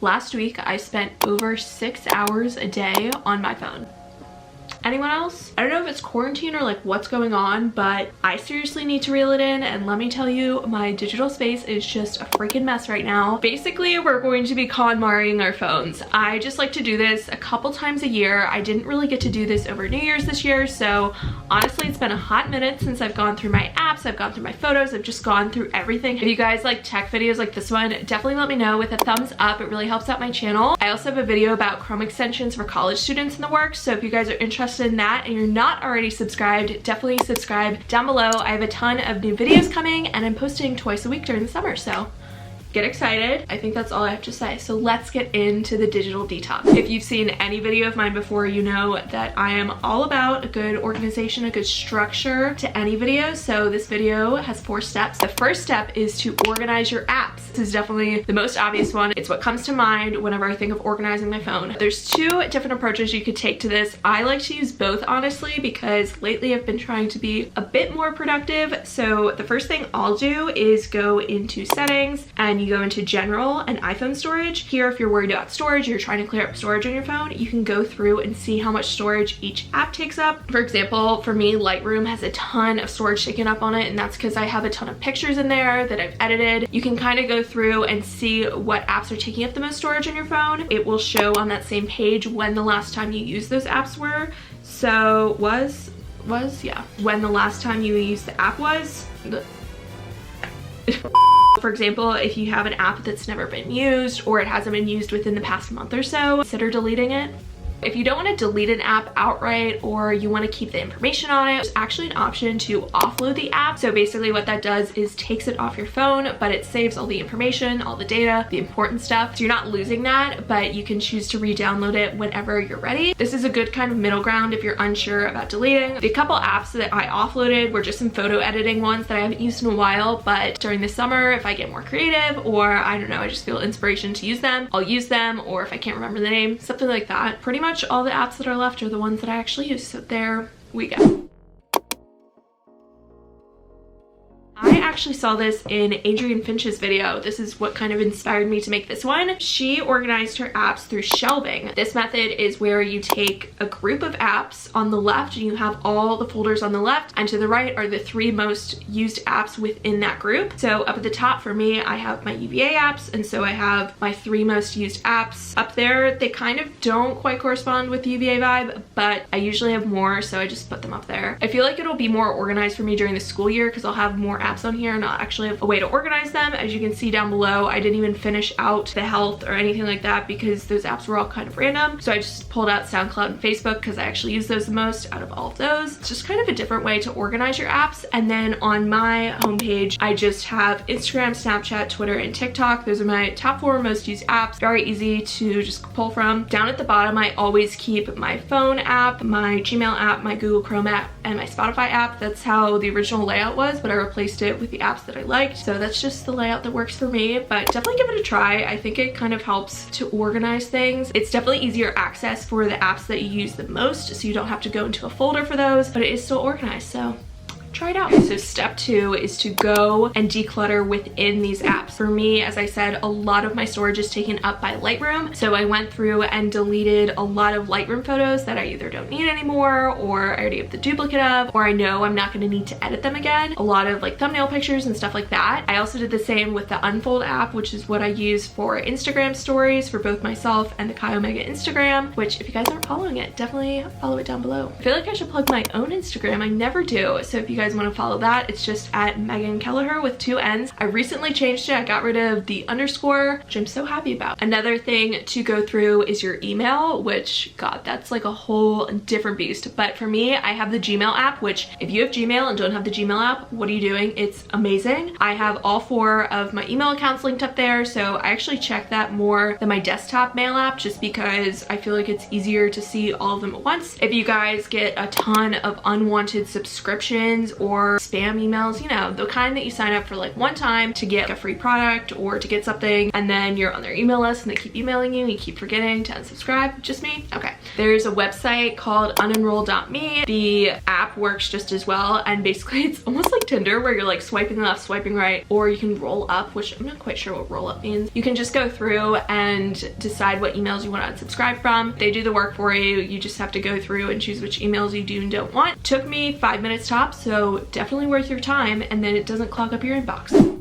Last week, I spent over 6 hours a day on my phone. Anyone else? I don't know if it's quarantine or like what's going on, but I seriously need to reel it in, and let me tell you, my digital space is just a freaking mess right now. Basically, we're going to be KonMariing our phones. I just like to do this a couple times a year. I didn't really get to do this over New Year's this year, so honestly, it's been a hot minute since I've gone through my apps, I've gone through my photos, I've just gone through everything. If you guys like tech videos like this one, definitely let me know with a thumbs up. It really helps out my channel. I also have a video about Chrome extensions for college students in the works, so if you guys are interested in that and you're not already subscribed, definitely subscribe down below. I have a ton of new videos coming and I'm posting twice a week during the summer, so get excited. I think that's all I have to say. So let's get into the digital detox. If you've seen any video of mine before, you know that I am all about a good organization, a good structure to any video. So this video has 4 steps. The first step is to organize your apps. This is definitely the most obvious one. It's what comes to mind whenever I think of organizing my phone. There's 2 different approaches you could take to this. I like to use both, honestly, because lately I've been trying to be a bit more productive. So the first thing I'll do is go into settings, and you go into general and iPhone storage. Here, if you're worried about storage, you're trying to clear up storage on your phone, you can go through and see how much storage each app takes up. For example, for me, Lightroom has a ton of storage taken up on it, and that's because I have a ton of pictures in there that I've edited. You can kind of go through and see what apps are taking up the most storage on your phone. It will show on that same page when the last time you used those apps were. So yeah, when the last time you used the app was. For example, if you have an app that's never been used or it hasn't been used within the past month or so, consider deleting it. If you don't want to delete an app outright or you want to keep the information on it, there's actually an option to offload the app. So basically what that does is takes it off your phone, but it saves all the information, all the data, the important stuff. So you're not losing that, but you can choose to re-download it whenever you're ready. This is a good kind of middle ground if you're unsure about deleting. The couple apps that I offloaded were just some photo editing ones that I haven't used in a while, but during the summer, if I get more creative or I don't know, I just feel inspiration to use them, I'll use them, or if I can't remember the name, something like that. Pretty much all the apps that are left are the ones that I actually use, so there we go. I actually saw this in Adrienne Finch's video. This is what kind of inspired me to make this one. She organized her apps through shelving. This method is where you take a group of apps on the left and you have all the folders on the left, and to the right are the 3 most used apps within that group. So up at the top for me, I have my UVA apps, and so I have my 3 most used apps. Up there, they kind of don't quite correspond with the UVA vibe, but I usually have more, so I just put them up there. I feel like it'll be more organized for me during the school year because I'll have more apps on here and I'll actually have a way to organize them. As you can see down below, I didn't even finish out the health or anything like that because those apps were all kind of random. So I just pulled out SoundCloud and Facebook because I actually use those the most out of all of those. It's just kind of a different way to organize your apps. And then on my homepage, I just have Instagram, Snapchat, Twitter, and TikTok. Those are my top 4 most used apps. Very easy to just pull from. Down at the bottom, I always keep my phone app, my Gmail app, my Google Chrome app, and my Spotify app. That's how the original layout was, but I replaced it with the apps that I liked. So that's just the layout that works for me, but definitely give it a try. I think it kind of helps to organize things. It's definitely easier access for the apps that you use the most, so you don't have to go into a folder for those, but it is still organized, so try it out. So step 2 is to go and declutter within these apps. For me, as I said, a lot of my storage is taken up by Lightroom. So I went through and deleted a lot of Lightroom photos that I either don't need anymore, or I already have the duplicate of, or I know I'm not gonna need to edit them again. A lot of like thumbnail pictures and stuff like that. I also did the same with the Unfold app, which is what I use for Instagram stories for both myself and the Kai Omega Instagram, which if you guys aren't following it, definitely follow it down below. I feel like I should plug my own Instagram. I never do. So if you guys want to follow that, it's just at Megan Kelleher with 2 N's. I recently changed it. I got rid of the underscore, which I'm so happy about. Another thing to go through is your email, which God, that's like a whole different beast. But for me, I have the Gmail app, which if you have Gmail and don't have the Gmail app, what are you doing? It's amazing. I have all 4 of my email accounts linked up there, so I actually check that more than my desktop mail app just because I feel like it's easier to see all of them at once. If you guys get a ton of unwanted subscriptions or spam emails, you know, the kind that you sign up for like one time to get a free product or to get something, and then you're on their email list and they keep emailing you and you keep forgetting to unsubscribe. Just me? Okay. There's a website called unenroll.me. The app works just as well, and basically it's almost like Tinder where you're like swiping left, swiping right, or you can roll up, which I'm not quite sure what roll up means. You can just go through and decide what emails you want to unsubscribe from. They do the work for you. You just have to go through and choose which emails you do and don't want. Took me 5 minutes tops, so definitely worth your time, and then it doesn't clog up your inbox.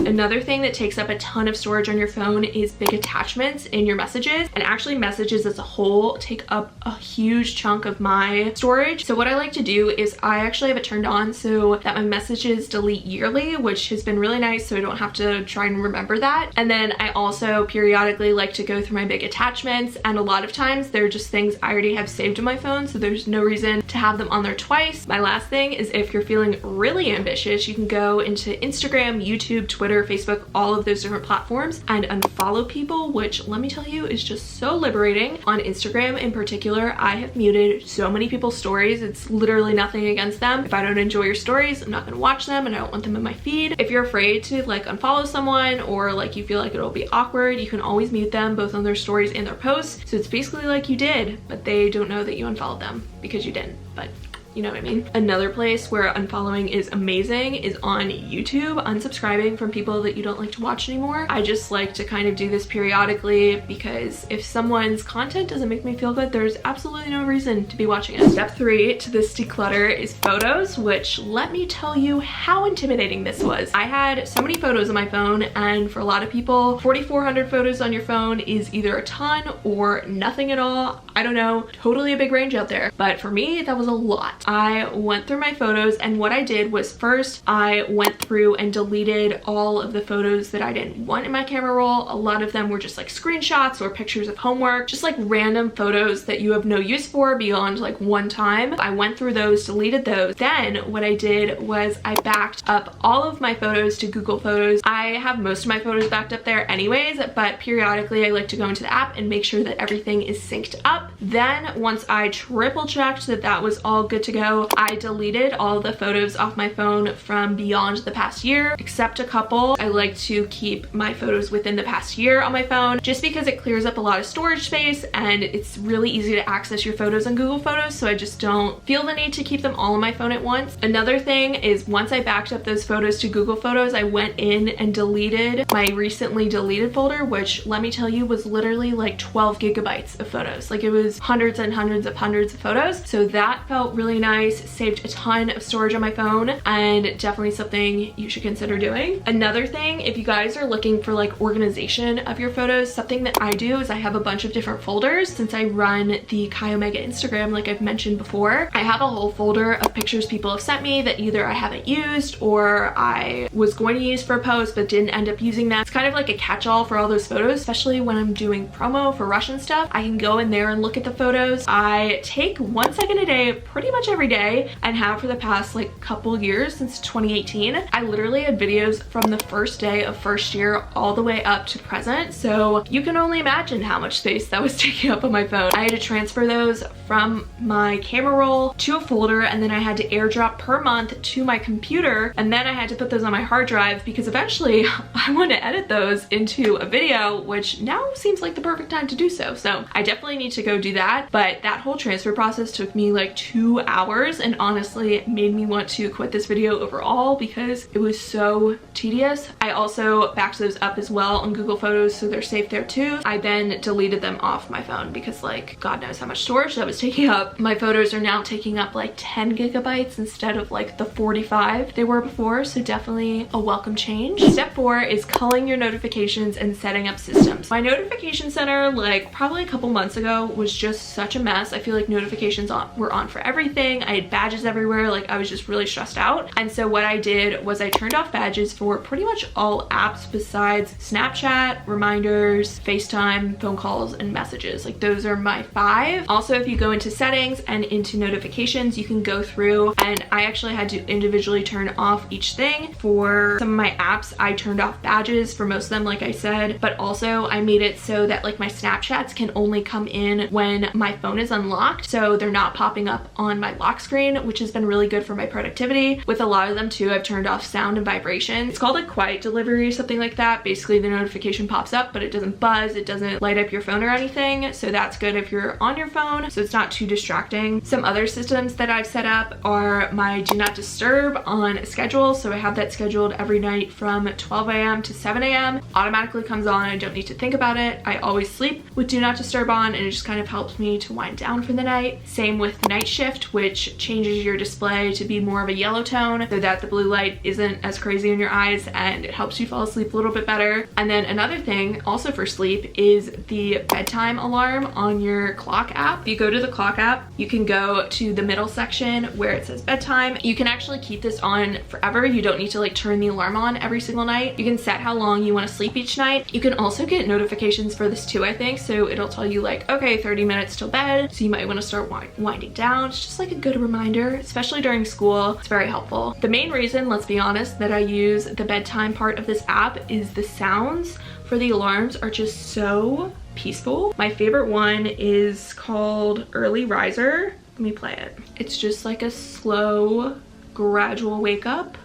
Another thing that takes up a ton of storage on your phone is big attachments in your messages, and actually messages as a whole take up a huge chunk of my storage. So what I like to do is I actually have it turned on so that my messages delete yearly, which has been really nice, so I don't have to try and remember that. And then I also periodically like to go through my big attachments, and a lot of times they're just things I already have saved in my phone, so there's no reason to have them on there twice. My last thing is, if you're feeling really ambitious, you can go into Instagram, YouTube, Twitter, Facebook, all of those different platforms, and unfollow people, which let me tell you is just so liberating. On Instagram in particular, I have muted so many people's stories. It's literally nothing against them. If I don't enjoy your stories, I'm not gonna watch them and I don't want them in my feed. If you're afraid to like unfollow someone, or like you feel like it'll be awkward, you can always mute them both on their stories and their posts. So it's basically like you did, but they don't know that you unfollowed them because you didn't, but you know what I mean? Another place where unfollowing is amazing is on YouTube, unsubscribing from people that you don't like to watch anymore. I just like to kind of do this periodically because if someone's content doesn't make me feel good, there's absolutely no reason to be watching it. Step 3 to this declutter is photos, which let me tell you how intimidating this was. I had so many photos on my phone, and for a lot of people, 4,400 photos on your phone is either a ton or nothing at all. I don't know, totally a big range out there. But for me, that was a lot. I went through my photos, and what I did was first I went through and deleted all of the photos that I didn't want in my camera roll. A lot of them were just like screenshots or pictures of homework, just like random photos that you have no use for beyond like one time. I went through those, deleted those. Then what I did was I backed up all of my photos to Google Photos. I have most of my photos backed up there anyways, but periodically I like to go into the app and make sure that everything is synced up. Then once I triple checked that that was all good to go, I deleted all the photos off my phone from beyond the past year, except a couple. I like to keep my photos within the past year on my phone just because it clears up a lot of storage space and it's really easy to access your photos on Google Photos, so I just don't feel the need to keep them all on my phone at once. Another thing is, once I backed up those photos to Google Photos, I went in and deleted my recently deleted folder, which let me tell you was literally like 12 gigabytes of photos. Like, it was hundreds and hundreds of photos. So that felt really nice, saved a ton of storage on my phone, and definitely something you should consider doing. Another thing, if you guys are looking for like organization of your photos, something that I do is I have a bunch of different folders. Since I run the Kai Omega Instagram, like I've mentioned before, I have a whole folder of pictures people have sent me that either I haven't used or I was going to use for a post but didn't end up using them. It's kind of like a catch-all for all those photos, especially when I'm doing promo for Russian stuff. I can go in there and look at the photos. I take 1 second a day pretty much every day, and have for the past like couple years since 2018. I literally had videos from the first day of first year all the way up to present, so you can only imagine how much space that was taking up on my phone. I had to transfer those from my camera roll to a folder, and then I had to airdrop per month to my computer, and then I had to put those on my hard drive because eventually I want to edit those into a video, which now seems like the perfect time to do so. So I definitely need to go do that, but that whole transfer process took me like 2 hours, and honestly it made me want to quit this video overall because it was so tedious. I also backed those up as well on Google Photos, so they're safe there too. I then deleted them off my phone because like God knows how much storage that was taking up. My photos are now taking up like 10 gigabytes instead of like the 45 they were before, so definitely a welcome change. Step 4 is culling your notifications and setting up systems. My notification center, like probably a couple months ago, was just such a mess. I feel like notifications were on for everything. I had badges everywhere. Like, I was just really stressed out. And so what I did was I turned off badges for pretty much all apps besides Snapchat, reminders, FaceTime, phone calls, and messages. Like, those are my 5. Also, if you go into settings and into notifications, you can go through, and I actually had to individually turn off each thing. For some of my apps, I turned off badges for most of them, like I said, but also I made it so that like my Snapchats can only come in when my phone is unlocked, so they're not popping up on my lock screen, which has been really good for my productivity. With a lot of them too, I've turned off sound and vibration. It's called a quiet delivery or something like that. Basically the notification pops up, but it doesn't buzz, it doesn't light up your phone or anything. So that's good if you're on your phone, so it's not too distracting. Some other systems that I've set up are my do not disturb on schedule. So I have that scheduled every night from 12 a.m. to 7 a.m. Automatically comes on, I don't need to think about it. I always sleep with do not disturb on, and it just kind of helps me to wind down for the night. Same with night shift, which changes your display to be more of a yellow tone so that the blue light isn't as crazy in your eyes, and it helps you fall asleep a little bit better. And then another thing also for sleep is the bedtime alarm on your clock app. If you go to the clock app, you can go to the middle section where it says bedtime. You can actually keep this on forever. You don't need to like turn the alarm on every single night. You can set how long you want to sleep each night. You can also get notifications for this too, I think. So it'll tell you like, okay, 30 minutes till bed. So you might want to start winding down. It's just like a good reminder, especially during school. It's very helpful. The main reason, let's be honest, that I use the bedtime part of this app is the sounds for the alarms are just so peaceful. My favorite one is called Early Riser. Let me play it. It's just like a slow, gradual wake up.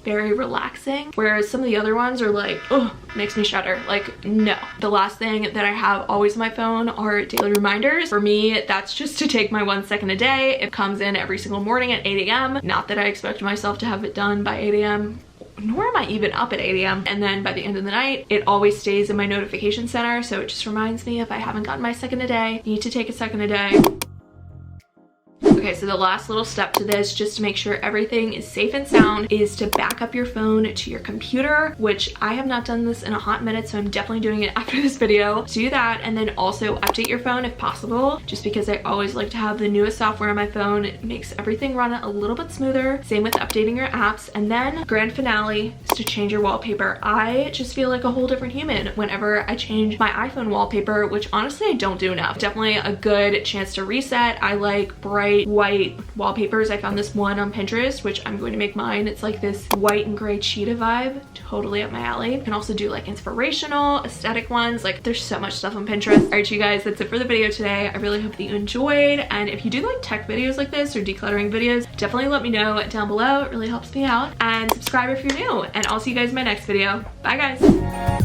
Very relaxing, whereas some of the other ones are like, oh, makes me shudder. Like, no. The last thing that I have always on my phone are daily reminders. For me, that's just to take my 1 second a day. It comes in every single morning at 8 a.m. Not that I expect myself to have it done by 8 a.m. nor am I even up at 8 a.m. And then by the end of the night, it always stays in my notification center. So it just reminds me if I haven't gotten my second a day, I need to take a second a day. Okay, so the last little step to this, just to make sure everything is safe and sound, is to back up your phone to your computer, which I have not done this in a hot minute, so I'm definitely doing it after this video. Do that, and then also update your phone if possible, just because I always like to have the newest software on my phone. It makes everything run a little bit smoother. Same with updating your apps. And then grand finale is to change your wallpaper. I just feel like a whole different human whenever I change my iPhone wallpaper, which honestly I don't do enough. Definitely a good chance to reset. I like bright white wallpapers. I found this one on Pinterest, which I'm going to make mine. It's like this white and gray cheetah vibe, totally up my alley. You can also do like inspirational, aesthetic ones. Like there's so much stuff on Pinterest. All right, you guys, that's it for the video today. I really hope that you enjoyed. And if you do like tech videos like this or decluttering videos, definitely let me know down below. It really helps me out. And subscribe if you're new. And I'll see you guys in my next video. Bye guys.